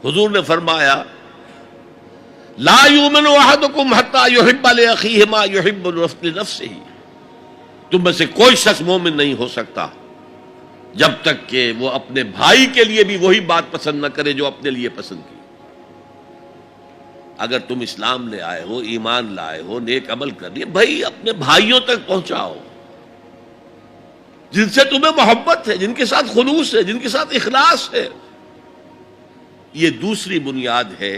حضور نے فرمایا لا یؤمن احدکم حتی یحب لاخیہ ما یحب لنفسہ، تم میں سے کوئی شخص مومن نہیں ہو سکتا جب تک کہ وہ اپنے بھائی کے لیے بھی وہی بات پسند نہ کرے جو اپنے لیے پسند کی۔ اگر تم اسلام لے آئے ہو، ایمان لائے ہو، نیک عمل کر لیے، بھائی اپنے بھائیوں تک پہنچاؤ جن سے تمہیں محبت ہے، جن کے ساتھ خلوص ہے، جن کے ساتھ اخلاص ہے۔ یہ دوسری بنیاد ہے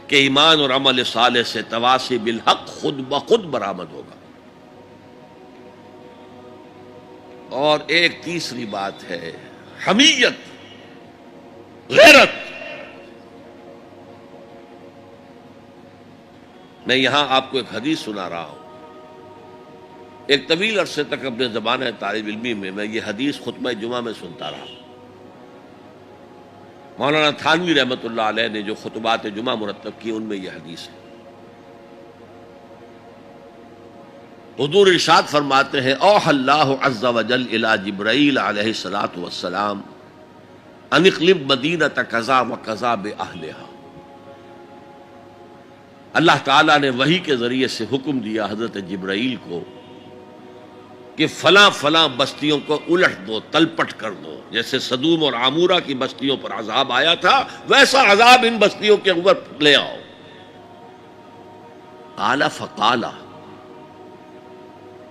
کہ ایمان اور عمل صالح سے تواصی بالحق خود بخود برآمد ہوگا۔ اور ایک تیسری بات ہے حمیت، غیرت۔ میں یہاں آپ کو ایک حدیث سنا رہا ہوں۔ ایک طویل عرصے تک اپنے زمانہ طالب علمی میں یہ حدیث خطبہ جمعہ میں سنتا رہا۔ مولانا تھانوی رحمۃ اللہ علیہ نے جو خطبات جمعہ مرتب کی ان میں یہ حدیث ہے۔ حضور ارشاد فرماتے ہیں اوحى اللہ عز وجل الی جبرائیل علیہ الصلوۃ والسلام ان اقلب مدینۃ کذا وکذا باہلھا۔ اللہ تعالیٰ نے وحی کے ذریعے سے حکم دیا حضرت جبرائیل کو کہ فلاں فلاں بستیوں کو الٹ دو، تلپٹ کر دو۔ جیسے سدوم اور عامورہ کی بستیوں پر عذاب آیا تھا، ویسا عذاب ان بستیوں کے اوپر لے آؤ۔ قال فقال،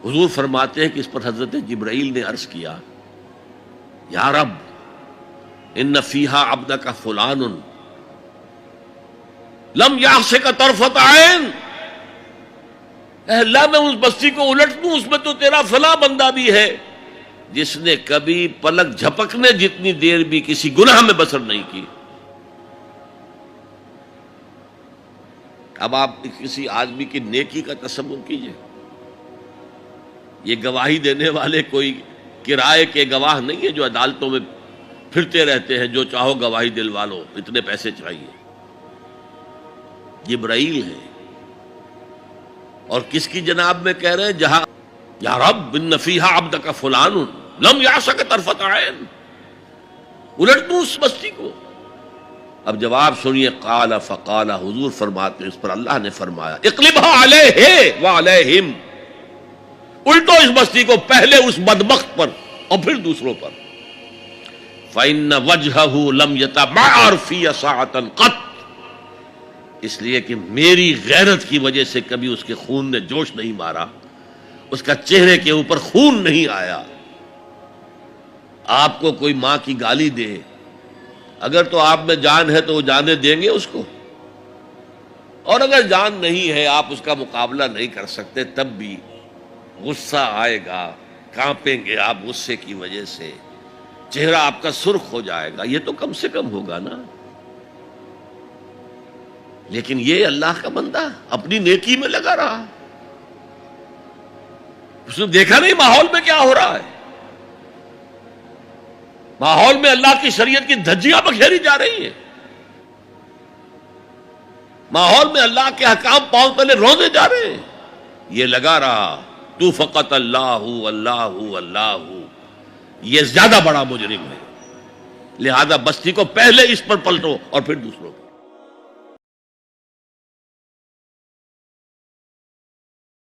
حضور فرماتے ہیں کہ اس پر حضرت جبرائیل نے عرض کیا یا رب ان فیہا عبدک فلان لم یعصک طرفۃ عین۔ اے اللہ میں اس بستی کو الٹ دوں، اس میں تو تیرا فلاں بندہ بھی ہے جس نے کبھی پلک جھپکنے جتنی دیر بھی کسی گناہ میں بسر نہیں کی۔ اب آپ کسی آدمی کی نیکی کا تصور کیجئے، یہ گواہی دینے والے کوئی کرائے کے گواہ نہیں ہے جو عدالتوں میں پھرتے رہتے ہیں، جو چاہو گواہی دلوا لو، اتنے پیسے چاہیے۔ جبرائیل ہے، اور کس کی جناب میں کہہ رہے ہیں؟ جہاں یا رب ان فیہا عبدک فلان لم یعصک طرفۃ عین، الٹ دوں اس بستی کو۔ اب جواب سنیے، قال فقال، حضور فرماتے ہیں اس پر اللہ نے فرمایا اقلبھا علیہ وعلیہم، الٹو اس بستی کو، پہلے اس بدبخت پر اور پھر دوسروں پر۔ فإن وجہہ لم یتبعر فی ساعۃ قط، اس لیے کہ میری غیرت کی وجہ سے کبھی اس کے خون نے جوش نہیں مارا، اس کا چہرے کے اوپر خون نہیں آیا۔ آپ کو کوئی ماں کی گالی دے، اگر تو آپ میں جان ہے تو وہ جانے دیں گے اس کو، اور اگر جان نہیں ہے، آپ اس کا مقابلہ نہیں کر سکتے، تب بھی غصہ آئے گا، کانپیں گے آپ غصے کی وجہ سے، چہرہ آپ کا سرخ ہو جائے گا، یہ تو کم سے کم ہوگا نا۔ لیکن یہ اللہ کا بندہ اپنی نیکی میں لگا رہا، اس نے دیکھا نہیں ماحول میں کیا ہو رہا ہے، ماحول میں اللہ کی شریعت کی دھجیاں بکھیری جا رہی ہیں، ماحول میں اللہ کے احکام پاؤں تلے روندے جا رہے ہیں، یہ لگا رہا تو فقط اللہ اللہ اللہ، یہ زیادہ بڑا مجرم ہے، لہذا بستی کو پہلے اس پر پلٹو اور پھر دوسروں کو۔